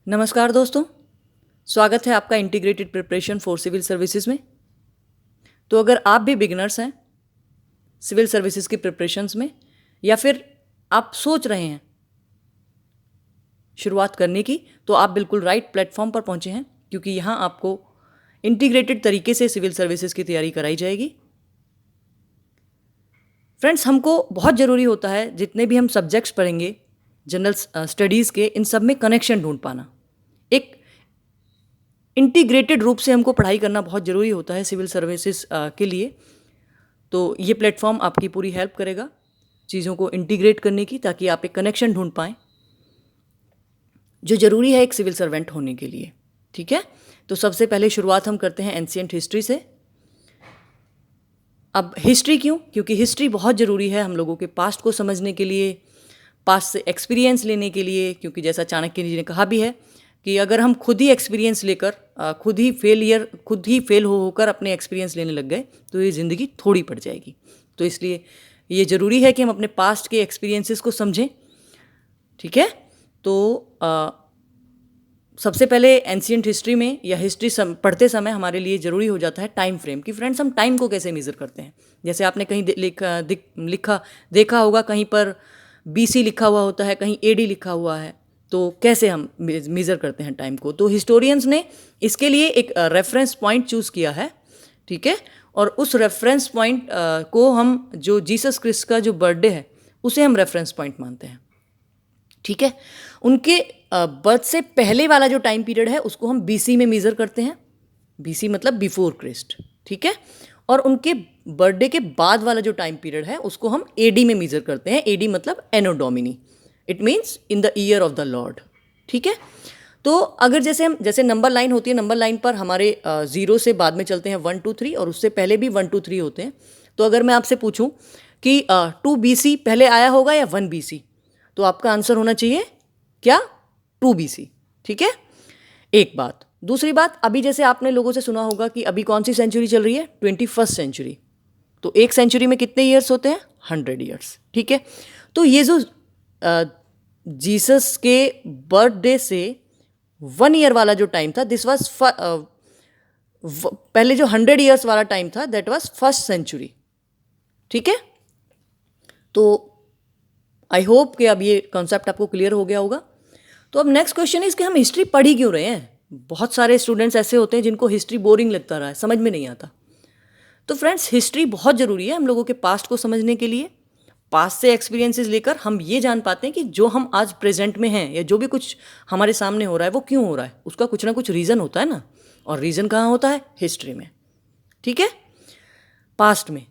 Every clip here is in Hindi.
नमस्कार दोस्तों, स्वागत है आपका integrated preparation for civil services में। तो अगर आप भी बिगिनर्स हैं सिविल सर्विसेज की प्रिपरेशंस में, या फिर आप सोच रहे हैं शुरुआत करने की, तो आप बिल्कुल राइट प्लेटफॉर्म पर पहुंचे हैं, क्योंकि यहाँ आपको इंटीग्रेटेड तरीके से सिविल सर्विसेज की तैयारी कराई जाएगी। फ्रेंड्स, हमको बहुत ज़रूरी होता है जितने भी हम सब्जेक्ट्स पढ़ेंगे जनरल स्टडीज़ के, इन सब में कनेक्शन ढूंढ पाना। एक इंटीग्रेटेड रूप से हमको पढ़ाई करना बहुत ज़रूरी होता है सिविल सर्विसेज के लिए। तो ये प्लेटफॉर्म आपकी पूरी हेल्प करेगा चीज़ों को इंटीग्रेट करने की, ताकि आप एक कनेक्शन ढूंढ पाएँ जो ज़रूरी है एक सिविल सर्वेंट होने के लिए। ठीक है, तो सबसे पहले शुरुआत हम करते हैं एंशिएंट हिस्ट्री से। अब हिस्ट्री क्यों? क्योंकि हिस्ट्री बहुत ज़रूरी है हम लोगों के पास्ट को समझने के लिए, पास्ट से एक्सपीरियंस लेने के लिए। क्योंकि जैसा चाणक्य जी ने कहा भी है कि अगर हम खुद ही एक्सपीरियंस लेकर खुद ही फेल होकर अपने एक्सपीरियंस लेने लग गए तो ये ज़िंदगी थोड़ी पड़ जाएगी। तो इसलिए ये ज़रूरी है कि हम अपने पास्ट के एक्सपीरियंसेस को समझें। ठीक है, तो सबसे पहले एंशिएंट हिस्ट्री में या हिस्ट्री पढ़ते समय हमारे लिए ज़रूरी हो जाता है टाइम फ्रेम कि फ्रेंड्स हम टाइम को कैसे मेज़र करते हैं। जैसे आपने कहीं देखा होगा, कहीं पर BC लिखा हुआ होता है, कहीं AD लिखा हुआ है, तो कैसे हम मेज़र करते हैं टाइम को। तो हिस्टोरियंस ने इसके लिए एक रेफरेंस पॉइंट चूज़ किया है। ठीक है, और उस रेफरेंस पॉइंट को हम, जो जीसस क्रिस्ट का जो बर्थडे है उसे हम रेफरेंस पॉइंट मानते हैं। ठीक है, उनके बर्थ से पहले वाला जो टाइम पीरियड है उसको हम BC में मेज़र करते हैं। BC मतलब बिफोर क्रिस्ट। ठीक है, और उनके बर्थडे के बाद वाला जो टाइम पीरियड है उसको हम AD में मेज़र करते हैं। AD मतलब anno domini, it means in the year of the lord. ठीक है, तो अगर जैसे नंबर लाइन होती है, नंबर लाइन पर हमारे 0 से बाद में चलते हैं 1 2 3, और उससे पहले भी 1 2 3 होते हैं। तो अगर मैं आपसे पूछूं कि 2 BC पहले आया होगा या 1 BC, तो आपका आंसर होना चाहिए क्या? 2 BC। ठीक है, एक बात। दूसरी बात, अभी जैसे आपने लोगों से सुना होगा कि अभी कौन सी सेंचुरी चल रही है? 21st century. तो एक सेंचुरी में कितने ईयर्स होते हैं? 100 ईयर्स। ठीक है, तो ये जो जीसस के बर्थडे से 1 ईयर वाला जो टाइम था, दिस वाज पहले जो 100 ईयर्स वाला टाइम था, दैट वाज फर्स्ट सेंचुरी। ठीक है, तो आई होप कि अब ये कॉन्सेप्ट आपको क्लियर हो गया होगा। तो अब नेक्स्ट क्वेश्चन इज कि हम हिस्ट्री पढ़ ही क्यों रहे हैं? बहुत सारे स्टूडेंट्स ऐसे होते हैं जिनको हिस्ट्री बोरिंग लगता रहा है, समझ में नहीं आता। तो फ्रेंड्स, हिस्ट्री बहुत ज़रूरी है हम लोगों के पास्ट को समझने के लिए। पास्ट से एक्सपीरियंसेस लेकर हम ये जान पाते हैं कि जो हम आज प्रेजेंट में हैं या जो भी कुछ हमारे सामने हो रहा है वो क्यों हो रहा है। उसका कुछ ना कुछ रीज़न होता है ना, और रीज़न कहाँ होता है? हिस्ट्री में। ठीक है, पास्ट में।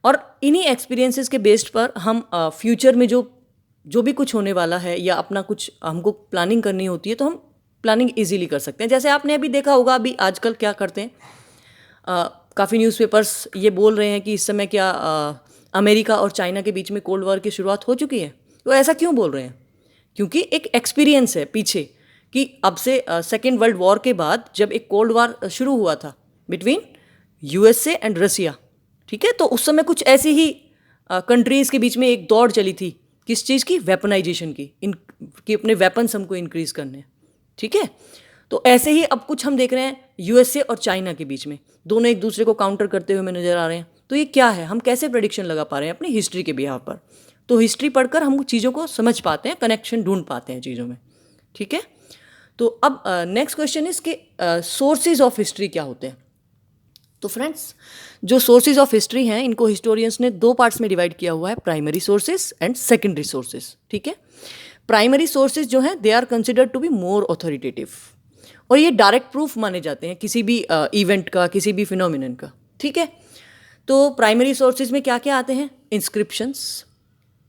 और इन्हीं एक्सपीरियंसेस के बेस्ड पर हम फ्यूचर में जो भी कुछ होने वाला है या अपना कुछ हमको प्लानिंग करनी होती है, तो हम प्लानिंग इजीली कर सकते हैं। जैसे आपने अभी देखा होगा, अभी आजकल क्या करते हैं, काफ़ी न्यूज़पेपर्स ये बोल रहे हैं कि इस समय क्या अमेरिका और चाइना के बीच में कोल्ड वॉर की शुरुआत हो चुकी है। तो ऐसा क्यों बोल रहे हैं? क्योंकि एक एक्सपीरियंस है पीछे कि अब से सेकेंड वर्ल्ड वॉर के बाद जब एक कोल्ड वॉर शुरू हुआ था बिटवीन USA एंड रसिया। ठीक है, तो उस समय कुछ ऐसी ही कंट्रीज़ के बीच में एक दौड़ चली थी, किस चीज़ की? वेपनाइजेशन की, कि अपने वेपन्स हमको इंक्रीज़ करने। ठीक है, तो ऐसे ही अब कुछ हम देख रहे हैं USA और चाइना के बीच में, दोनों एक दूसरे को काउंटर करते हुए हमें नज़र आ रहे हैं। तो ये क्या है? हम कैसे प्रेडिक्शन लगा पा रहे हैं अपनी हिस्ट्री के बिहाफ पर? तो हिस्ट्री पढ़कर हम चीज़ों को समझ पाते हैं, कनेक्शन ढूंढ पाते हैं चीज़ों में। ठीक है, तो अब नेक्स्ट क्वेश्चन इज कि सोर्सेज ऑफ हिस्ट्री क्या होते हैं? तो फ्रेंड्स, जो सोर्सेज ऑफ हिस्ट्री हैं इनको हिस्टोरियंस ने 2 पार्ट्स में डिवाइड किया हुआ है, primary sources and secondary sources. ठीक है, प्राइमरी सोर्सेज जो हैं they are considered to be more authoritative, और ये डायरेक्ट प्रूफ माने जाते हैं किसी भी इवेंट का, किसी भी फिनोमिनन का। ठीक है, तो प्राइमरी सोर्सेज में क्या क्या आते हैं? इंस्क्रिप्शंस।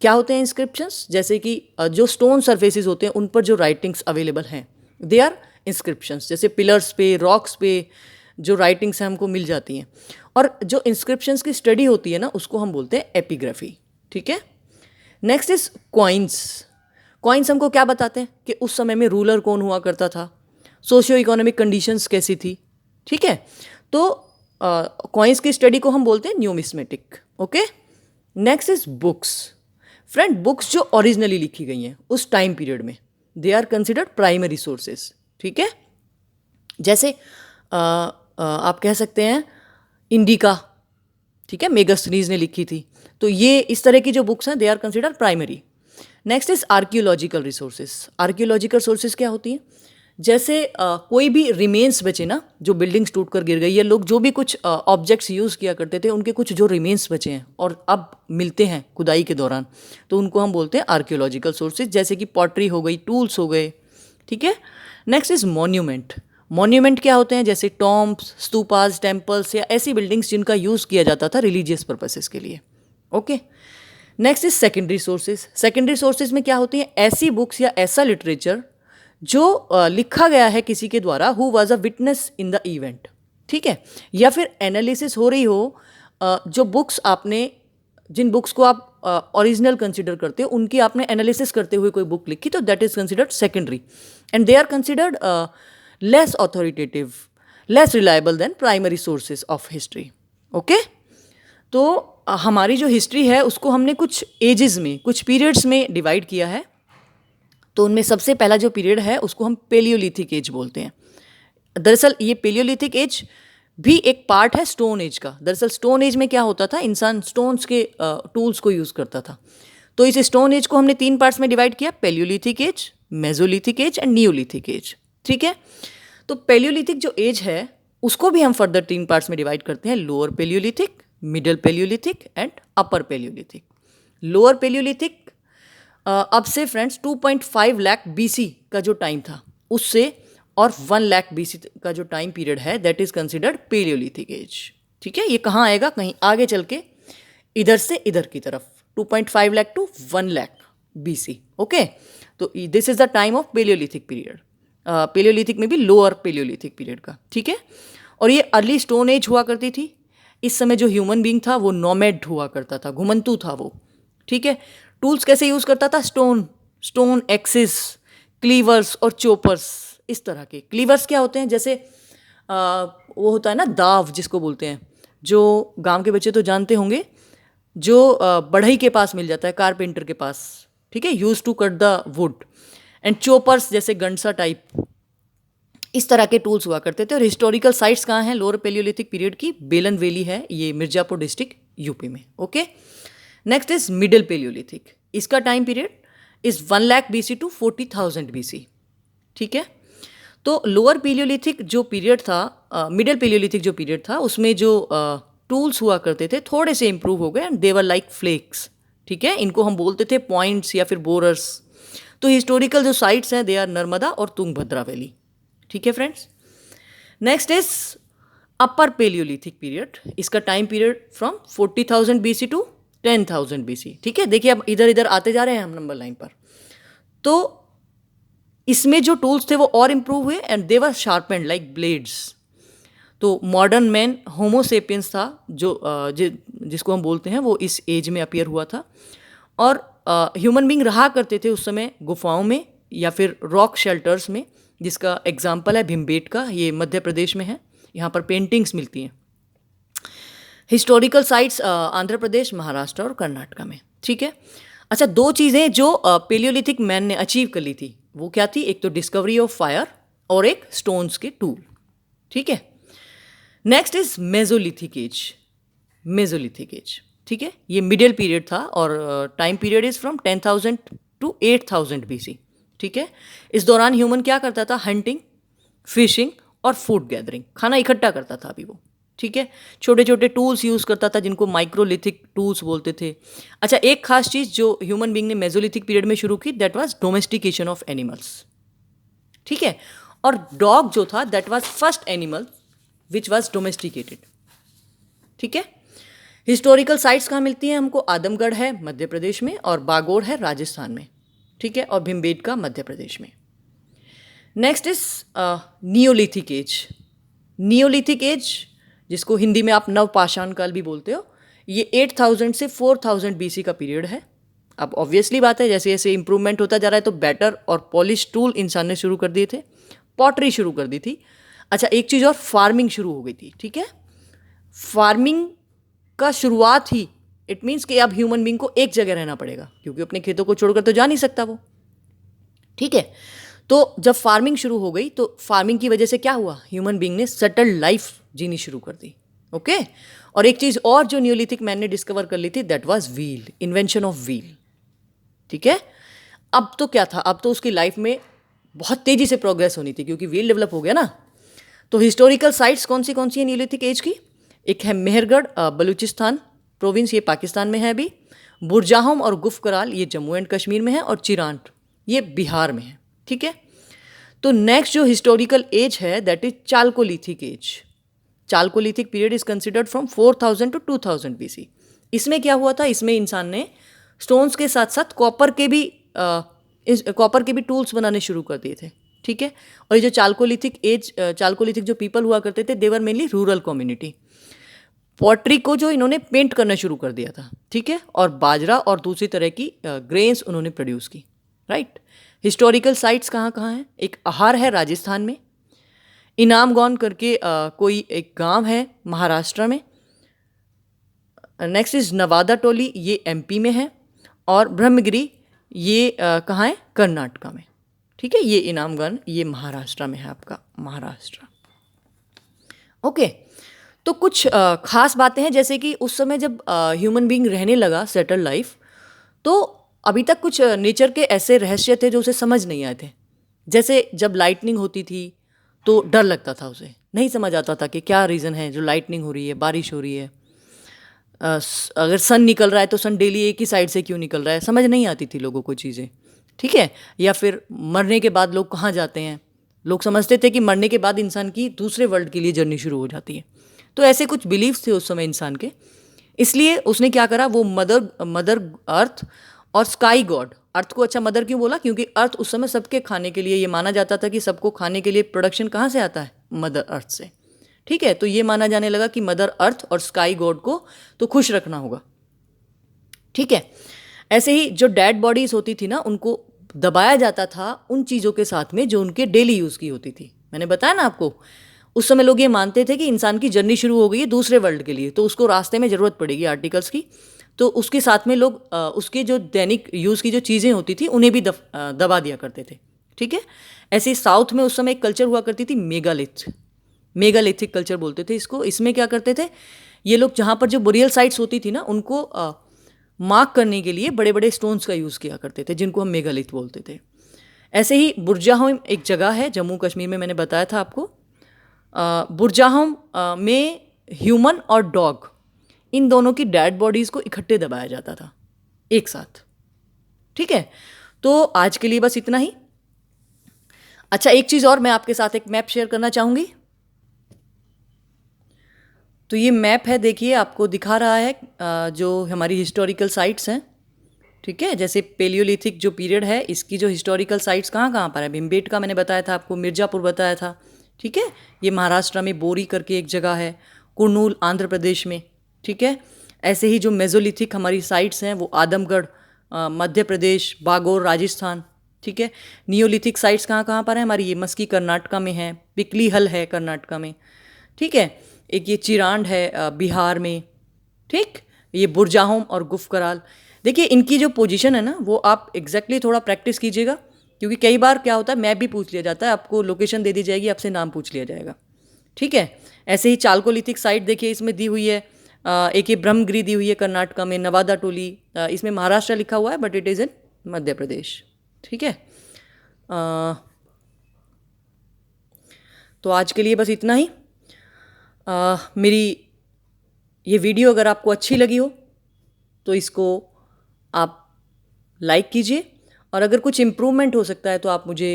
क्या होते हैं इंस्क्रिप्शंस? जैसे कि जो स्टोन सरफेसेस होते हैं उन पर जो राइटिंग्स अवेलेबल हैं, दे आर इंस्क्रिप्शंस। जैसे पिलर्स पे, रॉक्स पे जो राइटिंग्स हैं हमको मिल जाती हैं। और जो इंस्क्रिप्शंस की स्टडी होती है ना, उसको हम बोलते हैं एपिग्राफी। ठीक है, नेक्स्ट इज कॉइन्स। कॉइन्स हमको क्या बताते हैं कि उस समय में रूलर कौन हुआ करता था, सोशियो इकोनॉमिक कंडीशंस कैसी थी। ठीक है, तो कॉइन्स की स्टडी को हम बोलते हैं numismatic. Okay, next is books. Friend, books जो ओरिजिनली लिखी गई हैं उस टाइम पीरियड में, they are considered primary sources. ठीक है, जैसे आप कह सकते हैं इंडिका, ठीक है, मेगास्थनीज ने लिखी थी। तो ये इस तरह की जो बुक्स हैं they are consider primary. Next is archaeological resources. Archaeological sources क्या होती हैं? जैसे कोई भी रिमेन्स बचे ना, जो बिल्डिंग्स टूट कर गिर गई, या लोग जो भी कुछ ऑब्जेक्ट्स यूज़ किया करते थे उनके कुछ जो रिमेन्स बचे हैं और अब मिलते हैं खुदाई के दौरान, तो उनको हम बोलते हैं आर्कियोलॉजिकल सोर्सेज। जैसे कि पॉटरी हो गई, टूल्स हो गए। ठीक है, नेक्स्ट इज मॉन्यूमेंट। मॉन्यूमेंट क्या होते हैं? जैसे टॉम्ब्स, स्तूपास, टेम्पल्स या ऐसी बिल्डिंग्स जिनका यूज़ किया जाता था रिलीजियस पर्पसेस के लिए। Okay, next is secondary sources. Secondary sources में क्या होती हैं? ऐसी बुक्स या ऐसा लिटरेचर जो लिखा गया है किसी के द्वारा who was a witness in the event. ठीक है, या फिर एनालिसिस हो रही हो, जो बुक्स आपने, जिन बुक्स को आप ओरिजिनल कंसिडर करते हो उनकी आपने एनालिसिस करते हुए कोई बुक लिखी, तो that is considered secondary and they are considered less authoritative, less reliable than primary sources of history. Okay, तो हमारी जो हिस्ट्री है उसको हमने कुछ एजेस में, कुछ पीरियड्स में डिवाइड किया है। तो उनमें सबसे पहला जो पीरियड है उसको हम पेलियोलिथिक एज बोलते हैं। दरअसल ये पेलियोलिथिक एज भी एक पार्ट है स्टोन एज का। दरअसल स्टोन एज में क्या होता था? इंसान स्टोन्स के टूल्स को यूज़ करता था। तो इस स्टोन एज को हमने 3 पार्ट्स में डिवाइड किया: palaeolithic age, mesolithic age and neolithic age. ठीक है, तो पेलियोलिथिक जो एज है उसको भी हम फर्दर 3 पार्ट्स में डिवाइड करते हैं: lower palaeolithic, middle palaeolithic and upper palaeolithic. Lower palaeolithic अब से फ्रेंड्स 2.5 लाख BC का जो टाइम था उससे, और 1 लाख BC का जो टाइम पीरियड है that is considered palaeolithic age. ठीक है, ये कहाँ आएगा? कहीं आगे चल के इधर से इधर की तरफ, 2.5 lakh to 1 lakh BC। Okay, तो this is the time of palaeolithic period. Palaeolithic में भी लोअर पेलियोलिथिक पीरियड का। ठीक है, और ये अर्ली स्टोन एज हुआ करती थी। इस समय जो ह्यूमन बींग था वो नोमैड हुआ करता था, घुमंतू था वो। ठीक है, टूल्स कैसे यूज़ करता था? स्टोन एक्सिस, क्लीवर्स और चोपर्स, इस तरह के। क्लीवर्स क्या होते हैं? जैसे वो होता है ना दाव, जिसको बोलते हैं, जो गांव के बच्चे तो जानते होंगे, जो बढ़ई के पास मिल जाता है, कारपेंटर के पास। ठीक है, use to cut the wood. And choppers जैसे गंडसा टाइप, इस तरह के टूल्स हुआ करते थे। और हिस्टोरिकल साइट्स कहाँ हैं लोअर पेलियोलिथिक पीरियड की? बेलन वैली है, ये मिर्जापुर डिस्ट्रिक्ट यूपी में। Okay, next is middle palaeolithic. इसका time period is 1 lakh BC to 40,000 BC। ठीक है, तो लोअर पेलियोलिथिक जो पीरियड था, मिडिल पेलियोलिथिक जो पीरियड था, उसमें जो टूल्स हुआ करते थे थोड़े से इंप्रूव हो गए एंड देवर लाइक फ्लेक्स। ठीक है, इनको हम बोलते थे पॉइंट्स या फिर बोरर्स। तो हिस्टोरिकल जो साइट्स हैं दे आर नर्मदा और तुंगभद्रा वैली। ठीक है friends, next is upper palaeolithic period. इसका time period from 40,000 BC to 10,000 BC। ठीक है, देखिए अब इधर इधर आते जा रहे हैं हम नंबर लाइन पर। तो इसमें जो टूल्स थे वो और इम्प्रूव हुए and they were sharpened like blades. तो मॉडर्न मैन होमोसेपियंस था जो जिसको हम बोलते हैं, वो इस एज में अपीयर हुआ था। और ह्यूमन बींग रहा करते थे उस समय गुफाओं में या फिर रॉक शेल्टर्स में, जिसका एग्जाम्पल है भीमबेटका, ये मध्य प्रदेश में है। यहाँ पर पेंटिंग्स मिलती हैं। हिस्टोरिकल साइट्स आंध्र प्रदेश, महाराष्ट्र और कर्नाटका में। ठीक है, अच्छा, 2 चीज़ें जो पेलियोलिथिक मैन ने अचीव कर ली थी वो क्या थी? एक तो डिस्कवरी ऑफ फायर और एक स्टोन्स के टूल। ठीक है, next is mesolithic age. Mesolithic age, ठीक है, ये मिडिल पीरियड था और time period is from 10,000 to 8,000 BC। ठीक है, इस दौरान ह्यूमन क्या करता था? हंटिंग, फिशिंग और फूड गैदरिंग, खाना इकट्ठा करता था अभी वो। ठीक है, छोटे छोटे टूल्स यूज़ करता था जिनको माइक्रोलिथिक टूल्स बोलते थे। अच्छा, एक खास चीज़ जो ह्यूमन बींग ने मेसोलिथिक पीरियड में शुरू की that was domestication of animals. ठीक है, और डॉग जो था that was first animal which was domesticated. ठीक है, हिस्टोरिकल साइट्स कहाँ मिलती हैं हमको? आदमगढ़ है मध्य प्रदेश में और बागोड़ है राजस्थान में। ठीक है, और भीमबेटका मध्य प्रदेश में। Next is neolithic age. Neolithic age, जिसको हिंदी में आप नवपाषाण काल भी बोलते हो, ये 8,000 से 4,000 BC का पीरियड है। अब ऑब्वियसली बात है, जैसे जैसे इंप्रूवमेंट होता जा रहा है तो बेटर और पॉलिश टूल इंसान ने शुरू कर दिए थे, पॉटरी शुरू कर दी थी। अच्छा, एक चीज़ और, फार्मिंग शुरू हो गई थी। ठीक है, फार्मिंग का शुरुआत ही, इट मीन्स कि अब ह्यूमन बींग को एक जगह रहना पड़ेगा क्योंकि अपने खेतों को छोड़कर तो जा नहीं सकता वो। ठीक है। तो जब फार्मिंग शुरू हो गई तो फार्मिंग की वजह से क्या हुआ, ह्यूमन बीइंग ने सेटल्ड लाइफ जीनी शुरू कर दी। ओके। और एक चीज़ और जो न्यूलिथिक मैन ने डिस्कवर कर ली थी, that was wheel, invention of wheel. ठीक है। अब तो क्या था, अब तो उसकी लाइफ में बहुत तेज़ी से प्रोग्रेस होनी थी क्योंकि व्हील डेवलप हो गया ना। तो हिस्टोरिकल साइट्स कौन सी है न्यूलिथिक एज की? एक है मेहरगढ़, बलूचिस्तान प्रोविंस, ये पाकिस्तान में है अभी। बुरजाहम और गुफकराल, ये जम्मू एंड कश्मीर में है। और चिरांट, ये बिहार में है। ठीक है। तो नेक्स्ट जो हिस्टोरिकल एज है that is chalcolithic age. Chalcolithic period is considered from 4000 to 2000 BC। इसमें क्या हुआ था, इसमें इंसान ने स्टोन्स के साथ साथ कॉपर के भी टूल्स बनाने शुरू कर दिए थे। ठीक है। और ये जो चालकोलिथिक जो पीपल हुआ करते थे, देवर मेनली रूरल कम्युनिटी। पॉटरी को जो इन्होंने पेंट करना शुरू कर दिया था। ठीक है। और बाजरा और दूसरी तरह की ग्रेन्स उन्होंने प्रोड्यूस की। राइट। हिस्टोरिकल साइट्स कहाँ कहाँ हैं? एक अहार है राजस्थान में, इनामगौन करके कोई एक गांव है महाराष्ट्र में। नेक्स्ट इज नवादा टोली, ये MP में है। और ब्रह्मगिरी, ये कहाँ है? कर्नाटका में। ठीक है। ये इनामगढ़, ये महाराष्ट्र में है, आपका महाराष्ट्र। ओके। तो कुछ खास बातें हैं, जैसे कि उस समय जब ह्यूमन बीइंग रहने लगा सेटल लाइफ, तो अभी तक कुछ नेचर के ऐसे रहस्य थे जो उसे समझ नहीं आए थे। जैसे जब लाइटनिंग होती थी तो डर लगता था, उसे नहीं समझ आता था कि क्या रीज़न है जो लाइटनिंग हो रही है, बारिश हो रही है। अगर सन निकल रहा है तो सन डेली एक ही साइड से क्यों निकल रहा है, समझ नहीं आती थी लोगों को चीज़ें। ठीक है। या फिर मरने के बाद लोग कहाँ जाते हैं, लोग समझते थे कि मरने के बाद इंसान की दूसरे वर्ल्ड के लिए जर्नी शुरू हो जाती है। तो ऐसे कुछ बिलीव्स थे उस समय इंसान के। इसलिए उसने क्या करा, वो मदर अर्थ और स्काई गॉड, अर्थ को अच्छा मदर क्यों बोला, क्योंकि अर्थ उस समय सबके खाने के लिए, ये माना जाता था कि सबको खाने के लिए प्रोडक्शन कहाँ से आता है, मदर अर्थ से। ठीक है। तो ये माना जाने लगा कि मदर अर्थ और स्काई गॉड को तो खुश रखना होगा। ठीक है। ऐसे ही जो डेड बॉडीज होती थी ना, उनको दबाया जाता था उन चीज़ों के साथ में जो उनके डेली यूज़ की होती थी। मैंने बताया ना आपको, उस समय लोग ये मानते थे कि इंसान की जर्नी शुरू हो गई है दूसरे वर्ल्ड के लिए, तो उसको रास्ते में ज़रूरत पड़ेगी आर्टिकल्स की, तो उसके साथ में लोग उसके जो दैनिक यूज़ की जो चीज़ें होती थी उन्हें भी दबा दिया करते थे। ठीक है। ऐसे साउथ में उस समय एक कल्चर हुआ करती थी मेगालिथिक कल्चर बोलते थे इसको। इसमें क्या करते थे ये लोग, जहाँ पर जो बुरियल साइट्स होती थी ना, उनको मार्क करने के लिए बड़े बड़े स्टोन्स का यूज़ किया करते थे, जिनको हम मेगालिथ बोलते थे। ऐसे ही बुरजाहम एक जगह है जम्मू कश्मीर में, मैंने बताया था आपको। बुरजाहम में ह्यूमन और डॉग, इन दोनों की डेड बॉडीज़ को इकट्ठे दबाया जाता था एक साथ। ठीक है। तो आज के लिए बस इतना ही। अच्छा, एक चीज़ और मैं आपके साथ एक मैप शेयर करना चाहूँगी। तो ये मैप है, देखिए आपको दिखा रहा है जो हमारी हिस्टोरिकल साइट्स हैं। ठीक है। जैसे पेलियोलिथिक जो पीरियड है, इसकी जो हिस्टोरिकल साइट्स कहाँ कहाँ पर है, भीमबेटका मैंने बताया था आपको, मिर्ज़ापुर बताया था। ठीक है। ये महाराष्ट्र में बोरी करके एक जगह है, कुर्नूल आंध्र प्रदेश में। ठीक है। ऐसे ही जो मेजोलिथिक हमारी साइट्स हैं वो आदमगढ़ मध्य प्रदेश, बागोर राजस्थान। ठीक है। नियोलिथिक साइट्स कहाँ कहाँ पर है हमारी, ये मस्की कर्नाटका में है, पिकली हल है कर्नाटका में। ठीक है। एक ये चिरांड है बिहार में। ठीक। ये बुरजाहोम और गुफकराल। देखिए इनकी जो पोजीशन है ना, वो आप एग्जैक्टली थोड़ा प्रैक्टिस कीजिएगा, क्योंकि कई बार क्या होता है मैप भी पूछ लिया जाता है, आपको लोकेशन दे दी जाएगी, आपसे नाम पूछ लिया जाएगा। ठीक है। ऐसे ही चालकोलिथिक साइट देखिए इसमें दी हुई है, एक ये ब्रह्मगिरी दी हुई है कर्नाटका में, नवादा टोली, इसमें महाराष्ट्र लिखा हुआ है but it is in Madhya Pradesh. ठीक है। तो आज के लिए बस इतना ही। मेरी ये वीडियो अगर आपको अच्छी लगी हो तो इसको आप लाइक कीजिए, और अगर कुछ इम्प्रूवमेंट हो सकता है तो आप मुझे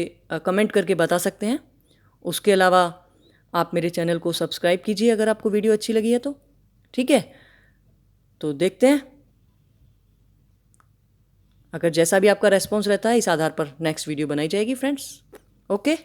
कमेंट करके बता सकते हैं। उसके अलावा आप मेरे चैनल को सब्सक्राइब कीजिए अगर आपको वीडियो अच्छी लगी है तो। ठीक है। तो देखते हैं, अगर जैसा भी आपका रेस्पॉन्स रहता है इस आधार पर नेक्स्ट वीडियो बनाई जाएगी फ्रेंड्स। ओके।